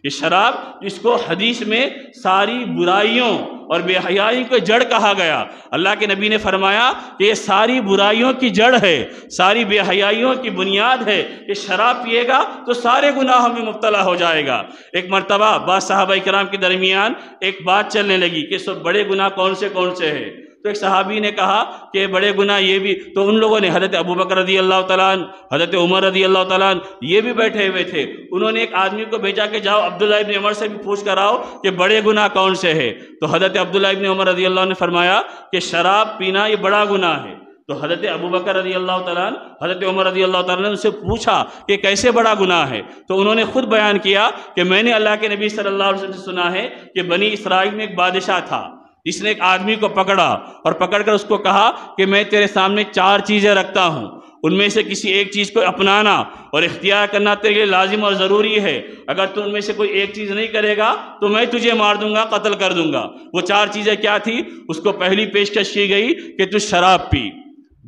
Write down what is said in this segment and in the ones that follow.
یہ شراب جس کو حدیث میں ساری برائیوں اور بے حیائی کو جڑ کہا گیا، اللہ کے نبی نے فرمایا کہ یہ ساری برائیوں کی جڑ ہے، ساری بے حیائیوں کی بنیاد ہے، کہ شراب پیے گا تو سارے گناہوں میں مبتلا ہو جائے گا۔ ایک مرتبہ بعض صحابہ کرام کے درمیان ایک بات چلنے لگی کہ سب بڑے گناہ کون سے ہیں، تو ایک صحابی نے کہا کہ بڑے گناہ یہ بھی، تو ان لوگوں نے حضرت ابوبکر رضی اللہ تعالیٰ عنہ، حضرت عمر رضی اللہ تعالیٰ عنہ یہ بھی بیٹھے ہوئے تھے، انہوں نے ایک آدمی کو بھیجا کہ جاؤ عبداللہ ابن عمر سے بھی پوچھ کر آؤ کہ بڑے گناہ کون سے ہیں۔ تو حضرت عبداللہ ابن عمر رضی اللہ عنہ نے فرمایا کہ شراب پینا یہ بڑا گناہ ہے۔ تو حضرت ابوبکر رضی اللہ تعالیٰ عنہ، حضرت عمر رضی اللہ تعالیٰ نے ان سے پوچھا کہ کیسے بڑا گناہ ہے، تو انہوں نے خود بیان کیا کہ میں نے اللہ کے نبی صلی اللہ علیہ وسلم سے سنا ہے کہ بنی اسرائیل میں ایک بادشاہ تھا، جس نے ایک آدمی کو پکڑا اور پکڑ کر اس کو کہا کہ میں تیرے سامنے 4 چیزیں رکھتا ہوں، ان میں سے کسی ایک چیز کو اپنانا اور اختیار کرنا تیرے لیے لازم اور ضروری ہے، اگر تو ان میں سے کوئی ایک چیز نہیں کرے گا تو میں تجھے مار دوں گا، قتل کر دوں گا۔ وہ 4 چیزیں کیا تھی؟ اس کو پہلی پیشکش کی گئی کہ تو شراب پی،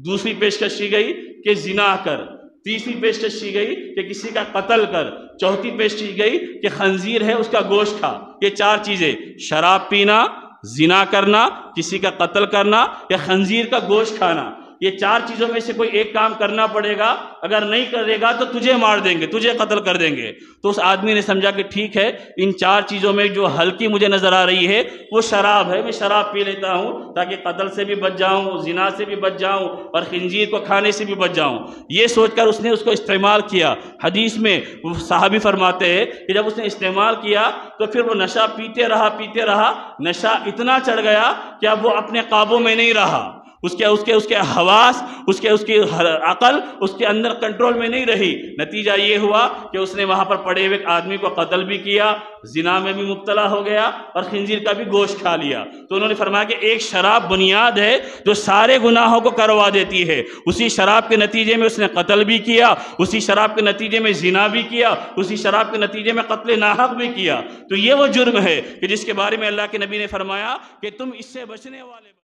دوسری پیشکش کی گئی کہ زنا کر، تیسری پیشکش کی گئی کہ کسی کا قتل کر، چوتھی پیشکش کی گئی کہ خنزیر ہے اس کا گوشت کھا۔ یہ 4 چیزیں، شراب پینا، زنا کرنا، کسی کا قتل کرنا یا خنزیر کا گوشت کھانا، یہ 4 چیزوں میں سے کوئی ایک کام کرنا پڑے گا، اگر نہیں کرے گا تو تجھے مار دیں گے، تجھے قتل کر دیں گے۔ تو اس آدمی نے سمجھا کہ ٹھیک ہے، ان 4 چیزوں میں جو ہلکی مجھے نظر آ رہی ہے وہ شراب ہے، میں شراب پی لیتا ہوں تاکہ قتل سے بھی بچ جاؤں، زنا سے بھی بچ جاؤں اور خنزیر کو کھانے سے بھی بچ جاؤں۔ یہ سوچ کر اس نے اس کو استعمال کیا۔ حدیث میں وہ صحابی فرماتے ہیں کہ جب اس نے استعمال کیا تو پھر وہ نشہ پیتے رہا، نشہ اتنا چڑھ گیا کہ اب وہ اپنے قابو میں نہیں رہا، اس کے حواس، اس کی عقل اس کے اندر کنٹرول میں نہیں رہی۔ نتیجہ یہ ہوا کہ اس نے وہاں پر پڑے ہوئے آدمی کو قتل بھی کیا، زنا میں بھی مبتلا ہو گیا اور خنزیر کا بھی گوشت کھا لیا۔ تو انہوں نے فرمایا کہ ایک شراب بنیاد ہے جو سارے گناہوں کو کروا دیتی ہے، اسی شراب کے نتیجے میں اس نے قتل بھی کیا، اسی شراب کے نتیجے میں زنا بھی کیا، اسی شراب کے نتیجے میں قتل ناحق بھی کیا۔ تو یہ وہ جرم ہے کہ جس کے بارے میں اللہ کے نبی نے فرمایا کہ تم اس سے بچنے والے